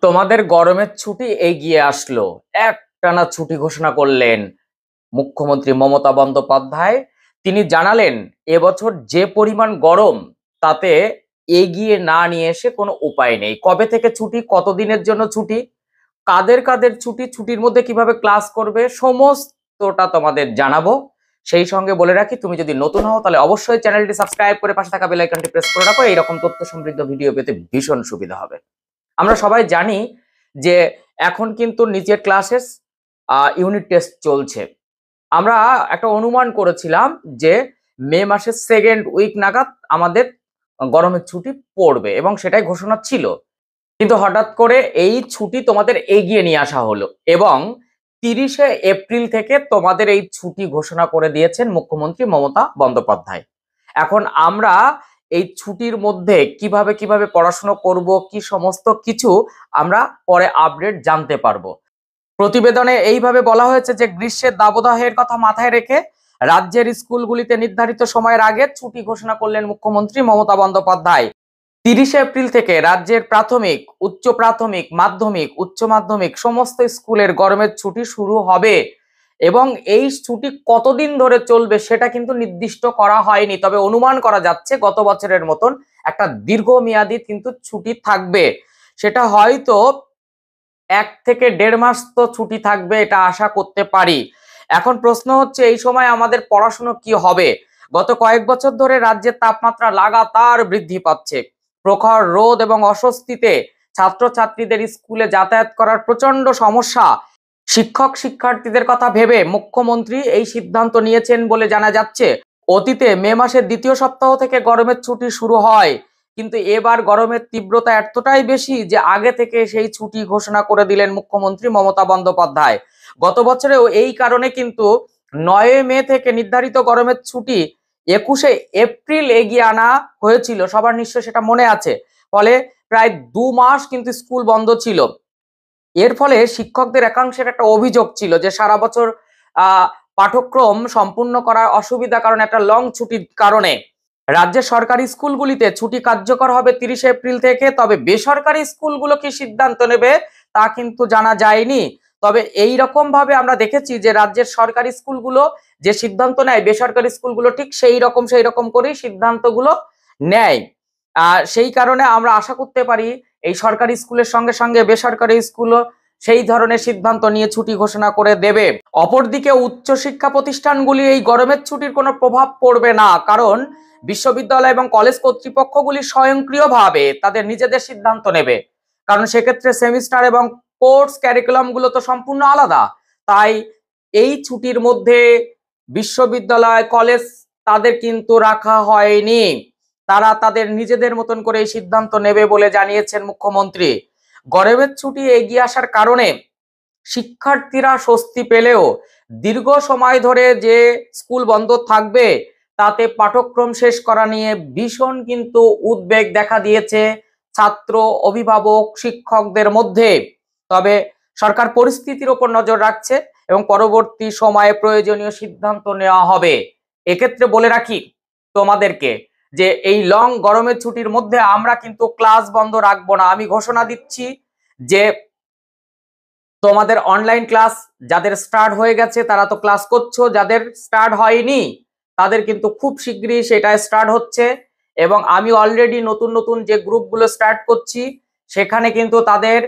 তোমাদের গরমের ছুটি এগিয়ে আসলো। একটানা ছুটি ঘোষণা করলেন মুখ্যমন্ত্রী মমতা বন্দ্যোপাধ্যায়। তিনি জানালেন এবছর যে পরিমাণ গরম তাতে এগিয়ে না নিয়ে এসে কোনো উপায় নেই। কবে থেকে ছুটি, কতদিনের জন্য ছুটি, কাদের কাদের ছুটি, ছুটির মধ্যে কিভাবে ক্লাস করবে, সমস্তটা তোমাদের জানাবো। সেই সঙ্গে বলে রাখি, তুমি যদি নতুন হও তাহলে অবশ্যই চ্যানেলটি সাবস্ক্রাইব করে পাশে থাকা বেল আইকনটি প্রেস করে রাখো। এইরকম তথ্য সমৃদ্ধ ভিডিও পেতে ভীষণ সুবিধা হবে। আমরা সবাই জানি যে এখন কিন্তু নিচের ক্লাসেস ইউনিট টেস্ট চলছে। আমরা একটা অনুমান করেছিলাম যে মে মাসের সেকেন্ড উইক নাগাদ আমাদের গরমের ছুটি পড়বে এবং সেটাই ঘোষণা ছিল। কিন্তু হঠাৎ করে এই ছুটি তোমাদের এগিয়ে নিয়ে আসা হলো এবং 30শে এপ্রিল থেকে তোমাদের এই ছুটি ঘোষণা করে দিয়েছেন মুখ্যমন্ত্রী মমতা বন্দ্যোপাধ্যায়। এখন আমরা এই ছুটির মধ্যে কিভাবে কিভাবে পড়াশোনা করব, কি সমস্ত কিছু আমরা পরে আপডেট জানতে পারবো। প্রতিবেদনে এইভাবে বলা হয়েছে যে গ্রীষ্মের দাবদাহের কথা মাথায় রেখে রাজ্যের স্কুলগুলিতে নির্ধারিত সময়ের আগে ছুটি ঘোষণা করলেন মুখ্যমন্ত্রী মমতা বন্দ্যোপাধ্যায়। 30শে এপ্রিল থেকে রাজ্যের প্রাথমিক, উচ্চ প্রাথমিক, মাধ্যমিক, উচ্চ মাধ্যমিক সমস্ত স্কুলের গরমের ছুটি শুরু হবে এবং এই ছুটি কতদিন ধরে চলবে সেটা কিন্তু নির্দিষ্ট করা হয়নি, তবে অনুমান করা যাচ্ছে গত বছরের মতন একটা দীর্ঘমেয়াদী কিন্তু ছুটি থাকবে। সেটা হয়তো 1 থেকে 1.5 মাস তো ছুটি থাকবে, এটা আশা করতে পারি। এখন প্রশ্ন হচ্ছে এই সময় আমাদের পড়াশোনা কি হবে। গত কয়েক বছর ধরে রাজ্যের তাপমাত্রা লাগাতার বৃদ্ধি পাচ্ছে। প্রখর রোদ এবং অস্বস্তিতে ছাত্রছাত্রীদের স্কুলে যাতায়াত করার প্রচন্ড সমস্যা। শিক্ষক শিক্ষার্থীদের কথা ভেবে মুখ্যমন্ত্রী এই সিদ্ধান্ত নিয়েছেন বলে জানা যাচ্ছে। অতীতে মে মাসের দ্বিতীয় সপ্তাহ থেকে গরমের ছুটি শুরু হয়, কিন্তু এবার গরমের তীব্রতা এতটাই বেশি যে আগে থেকে সেই ছুটি ঘোষণা করে দিলেন মুখ্যমন্ত্রী মমতা বন্দ্যোপাধ্যায়। গত বছরেও এই কারণে কিন্তু 9 মে থেকে নির্ধারিত গরমের ছুটি 21শে এপ্রিল এগিয়ে আনা হয়েছিল, সবার নিশ্চয় সেটা মনে আছে। ফলে প্রায় 2 মাস কিন্তু স্কুল বন্ধ ছিল। এর ফলে শিক্ষকদের একাংশের একটা অভিযোগ ছিল যে সারা বছর পাঠ্যক্রম সম্পূর্ণ করার অসুবিধা, কারণ একটা লং ছুটির কারণে। রাজ্যের সরকারি স্কুলগুলিতে ছুটি কার্যকর হবে 30শে এপ্রিল থেকে, তবে বেসরকারি স্কুলগুলো কি সিদ্ধান্ত নেবে তা কিন্তু জানা যায়নি। তবে এই রকম ভাবে আমরা দেখেছি যে রাজ্যের সরকারি স্কুলগুলো যে সিদ্ধান্ত নেয়, বেসরকারি স্কুলগুলো ঠিক সেই রকম করেই সিদ্ধান্তগুলো নেয়। সেই কারণে আমরা আশা করতে পারি এই সরকারি স্কুলের সঙ্গে সঙ্গে বেসরকারি স্কুলও সেই ধরনের সিদ্ধান্ত নিয়ে ছুটি ঘোষণা করে দেবে। অপরদিকে উচ্চশিক্ষা প্রতিষ্ঠানগুলি এই গরমের ছুটির কোনো প্রভাব পড়বে না, কারণ বিশ্ববিদ্যালয় এবং কলেজ কর্তৃপক্ষগুলি স্বয়ংক্রিয়ভাবে তাদের নিজেদের সিদ্ধান্ত নেবে। কারণ সেক্ষেত্রে সেমিস্টার এবং কোর্স ক্যারিকুলাম গুলো তো সম্পূর্ণ আলাদা। তাই এই ছুটির মধ্যে বিশ্ববিদ্যালয়, কলেজ তাদের কিন্তু রাখা হয়নি। তারা তাদের নিজেদের মতন করে এই সিদ্ধান্ত নেবে বলে জানিয়েছেন মুখ্যমন্ত্রী। গরমের ছুটি এগিয়ে আসার কারণে শিক্ষার্থীরা স্বস্তি পেলেও দীর্ঘ সময় ধরে যে স্কুল বন্ধ থাকবে তাতে পাঠ্যক্রম শেষ করা নিয়ে ভীষণ কিন্তু উদ্বেগ দেখা দিয়েছে ছাত্র, অভিভাবক, শিক্ষকদের মধ্যে। তবে সরকার পরিস্থিতির উপর নজর রাখছে এবং পরবর্তী সময়ে প্রয়োজনীয় সিদ্ধান্ত নেওয়া হবে। এক্ষেত্রে বলে রাখি তোমাদেরকে যে এই লং গরমের ছুটির মধ্যে আমরা কিন্তু ক্লাস বন্ধ রাখবো না। আমি ঘোষণা দিচ্ছি যে তোমাদের অনলাইন ক্লাস যাদের স্টার্ট হয়ে গেছে তারা তো ক্লাস করছো, যাদের স্টার্ট হয়নি তাদের কিন্তু খুব শীঘ্রই সেটা স্টার্ট হচ্ছে। এবং আমি অলরেডি নতুন নতুন যে গ্রুপগুলো স্টার্ট করছি সেখানে কিন্তু তাদের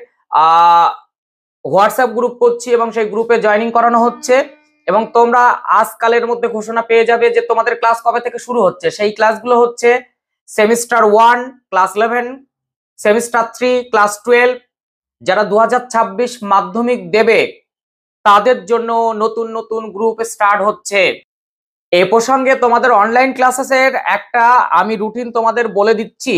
হোয়াটসঅ্যাপ গ্রুপ করছি এবং সেই গ্রুপে জয়েনিং করানো হচ্ছে। এবং তোমরা আজকালের মধ্যে ঘোষণা পেয়ে যাবে যে তোমাদের ক্লাস কবে থেকে শুরু হচ্ছে। সেই ক্লাসগুলো হচ্ছে সেমিস্টার 1 ক্লাস 11, সেমিস্টার 3 ক্লাস 12। যারা 2026 মাধ্যমিক দেবে তাদের জন্য নতুন নতুন গ্রুপ স্টার্ট হচ্ছে। এই প্রসঙ্গে তোমাদের অনলাইন ক্লাসেসের একটা আমি রুটিন তোমাদের বলে দিচ্ছি।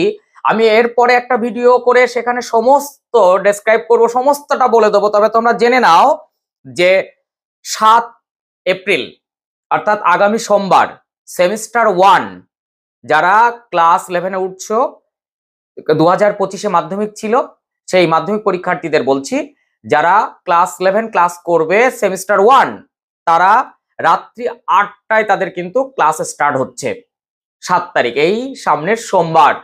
আমি এরপরে একটা ভিডিও করে সেখানে সমস্ত ডেসক্রাইব করব, সমস্তটা বলে দেবো। তবে তোমরা জেনে নাও যে 7 এপ্রিল অর্থাৎ আগামী সোমবার সেমিস্টার 1 যারা ক্লাস 11-এ উঠছো, 2025-এ মাধ্যমিক ছিল সেই মাধ্যমিক পরীক্ষার্থীদের বলছি, যারা ক্লাস 11 ক্লাস করবে সেমিস্টার 1 তারা রাত্রি 8টায় তাদের কিন্তু ক্লাস স্টার্ট হচ্ছে 7 তারিখ, এই সামনের সোমবার।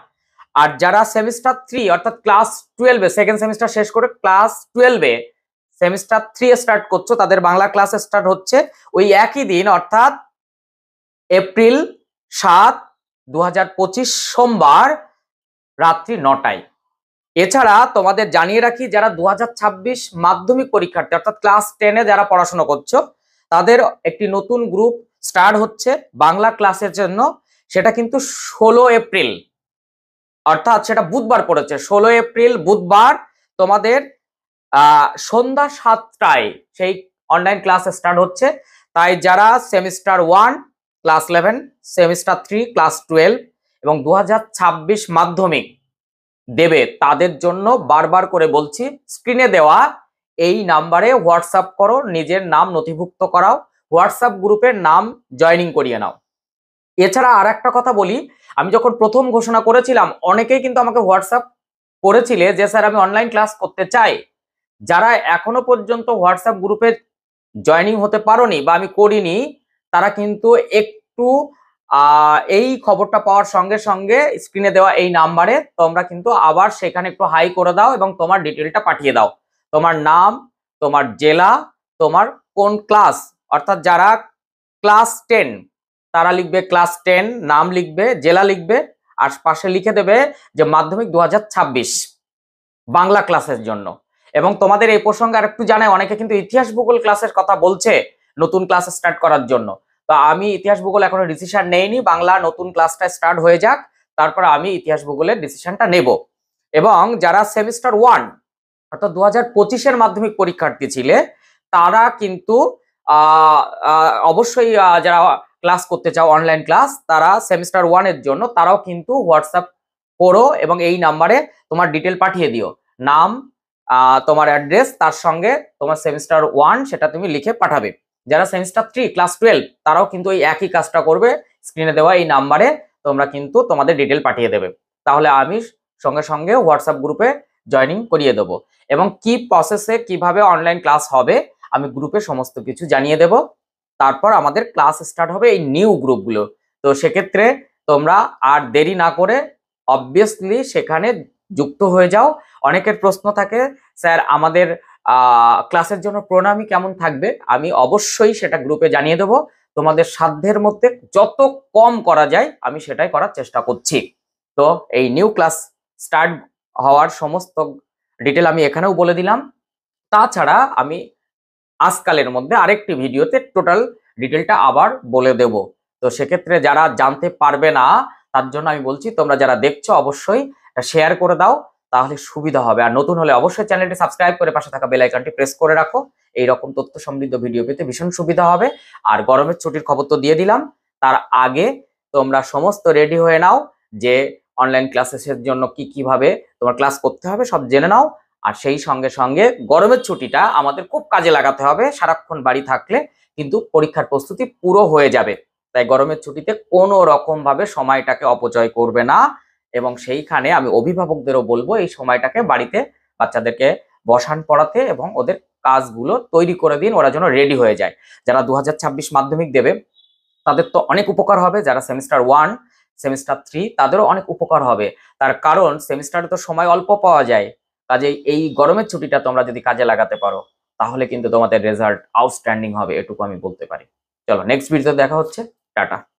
আর যারা সেমিস্টার 3 অর্থাৎ ক্লাস 12-এ সেকেন্ড সেমিস্টার শেষ করে ক্লাস 12-এ সেমিস্টার 3 স্টার্ট করছো, তাদের বাংলা ক্লাস স্টার্ট হচ্ছে ওই একই দিন অর্থাৎ এপ্রিল 7, 2025 সোমবার রাত্রি 9টায়। এছাড়া তোমাদের জানিয়ে রাখি, যারা 2026 মাধ্যমিক পরীক্ষার্থী অর্থাৎ ক্লাস 10-এ যারা পড়াশোনা করছো, তাদের একটি নতুন গ্রুপ স্টার্ট হচ্ছে বাংলা ক্লাসের জন্য। সেটা কিন্তু 16 এপ্রিল অর্থাৎ সেটা বুধবার পড়েছে, 16 এপ্রিল বুধবার তোমাদের সন্ধ্যা 7টায় সেই অনলাইন ক্লাস স্টার্ট হচ্ছে। তাই যারা সেমিস্টার 1 ক্লাস 11, সেমিস্টার 3 ক্লাস 12 এবং 2026 মাধ্যমিক দেবে, তাদের জন্য বারবার করে বলছি, স্ক্রিনে দেওয়া এই নাম্বারে হোয়াটসঅ্যাপ করো, নিজের নাম নথিভুক্ত করাও, হোয়াটসঅ্যাপ গ্রুপের নাম জয়েনিং করিয়ে নাও। এছাড়া আর একটা কথা বলি, আমি যখন প্রথম ঘোষণা করেছিলাম অনেকেই কিন্তু আমাকে হোয়াটসঅ্যাপ করেছিলে যে স্যার আমি অনলাইন ক্লাস করতে চাই। যারা এখনো পর্যন্ত হোয়াটসঅ্যাপ গ্রুপে জয়েনিং হতে পারোনি বা আমি করিনি, তারা কিন্তু একটু এই খবরটা পাওয়ার সঙ্গে সঙ্গে স্ক্রিনে দেওয়া এই নাম্বারে তোমরা কিন্তু আবার সেখানে একটু হাই করে দাও এবং তোমার ডিটেলটা পাঠিয়ে দাও। তোমার নাম, তোমার জেলা, তোমার কোন ক্লাস, অর্থাৎ যারা ক্লাস 10 তারা লিখবে ক্লাস 10, নাম লিখবে, জেলা লিখবে, আর পাশে লিখে দেবে যে মাধ্যমিক 2026 বাংলা ক্লাসের জন্য। এবং তোমাদের এই প্রসঙ্গে আর একটু জানাই, অনেকে কিন্তু ইতিহাস ভূগোল ক্লাসের কথা বলছে নতুন ক্লাস স্টার্ট করার জন্য। তো আমি ইতিহাস ভূগোল এখনো ডিসিশন নেইনি, বাংলা নতুন ক্লাসটা স্টার্ট হয়ে যাক, তারপর আমি ইতিহাস ভূগোলের ডিসিশনটা নেব। এবং যারা সেমিস্টার 1 অর্থাৎ 2025-এর মাধ্যমিক পরীক্ষার্থী ছিলে, তারা কিন্তু অবশ্যই যারা ক্লাস করতে চাও অনলাইন ক্লাস, তারা সেমিস্টার 1-এর জন্য তারাও কিন্তু হোয়াটসঅ্যাপ করো এবং এই নাম্বারে তোমার ডিটেল পাঠিয়ে দিও, নাম, তোমার অ্যাড্রেস, তার সঙ্গে তোমার সেমিস্টার 1 সেটা তুমি লিখে পাঠাবে। যারা সেমিস্টার 3 ক্লাস 12 তারাও কিন্তু এই একই কাজটা করবে, স্ক্রিনে দেওয়া এই নাম্বারে তোমরা কিন্তু তোমাদের ডিটেল পাঠিয়ে দেবে, তাহলে আমি সঙ্গে সঙ্গে হোয়াটসঅ্যাপ গ্রুপে জয়েনিং করিয়ে দেবো। এবং কি প্রসেসে কিভাবে অনলাইন ক্লাস হবে আমি গ্রুপে সমস্ত কিছু জানিয়ে দেব। তারপর আমাদের ক্লাস স্টার্ট হবে এই নিউ গ্রুপগুলো। তো সেক্ষেত্রে তোমরা আর দেরি না করে অবভিয়াসলি সেখানে যুক্ত হয়ে যাও। অনেকের প্রশ্ন থাকে, স্যার আমাদের ক্লাসের জন্য প্রণামী কেমন থাকবে? আমি অবশ্যই সেটা গ্রুপে জানিয়ে দেবো। তোমাদের সাধ্যের মধ্যে যত কম করা যায় আমি সেটাই করার চেষ্টা করছি। তো এই নিউ ক্লাস স্টার্ট হওয়ার সমস্ত ডিটেল আমি এখানেও বলে দিলাম। তাছাড়া আমি আজকালের মধ্যে আরেকটি ভিডিওতে টোটাল ডিটেলটা আবার বলে দেব। তো সেক্ষেত্রে যারা জানতে পারবে না তার জন্য আমি বলছি, তোমরা যারা দেখছো অবশ্যই শেয়ার করে দাও, তাহলে সুবিধা হবে। আর নতুন হলে অবশ্যই চ্যানেলটি সাবস্ক্রাইব করে পাশে থাকা বেল আইকনটি প্রেস করে রাখো, এই রকম তথ্য সমৃদ্ধ ভিডিও পেতে ভীষণ সুবিধা হবে। আর গরমের ছুটির খবর তো দিয়ে দিলাম, তার আগে তোমরা সমস্ত রেডি হয়ে নাও যে অনলাইন ক্লাসেসের জন্য কিভাবে তোমার ক্লাস করতে হবে সব জেনে নাও। আর সেই সঙ্গে সঙ্গে গরমের ছুটিটা আমাদের খুব কাজে লাগাতে হবে, সারাক্ষণ বাড়ি থাকলে কিন্তু পরীক্ষার প্রস্তুতি পুরো হয়ে যাবে। তাই গরমের ছুটিতে কোনো রকম ভাবে সময়টাকে অপচয় করবে না। এবং সেইখানে আমি অভিভাবকদেরও বলবো এই সময়টাকে বাড়িতে বাচ্চাদেরকে বসান পড়াতে এবং ওদের কাজগুলো তৈরি করে দিন, ওরা যেন রেডি হয়ে যায়। যারা 2026 মাধ্যমিক দেবে তাদের তো অনেক উপকার হবে, যারা সেমিস্টার 1 সেমিস্টার 3 তাদেরও অনেক উপকার হবে। তার কারণ সেমিস্টারে তো সময় অল্প পাওয়া যায়, কাজেই এই গরমের ছুটিটা তোমরা যদি কাজে লাগাতে পারো তাহলে কিন্তু তোমাদের রেজাল্ট আউটস্ট্যান্ডিং হবে, এটুকু আমি বলতে পারি। চলো নেক্সট ভিডিওতে দেখা হচ্ছে, টাটা।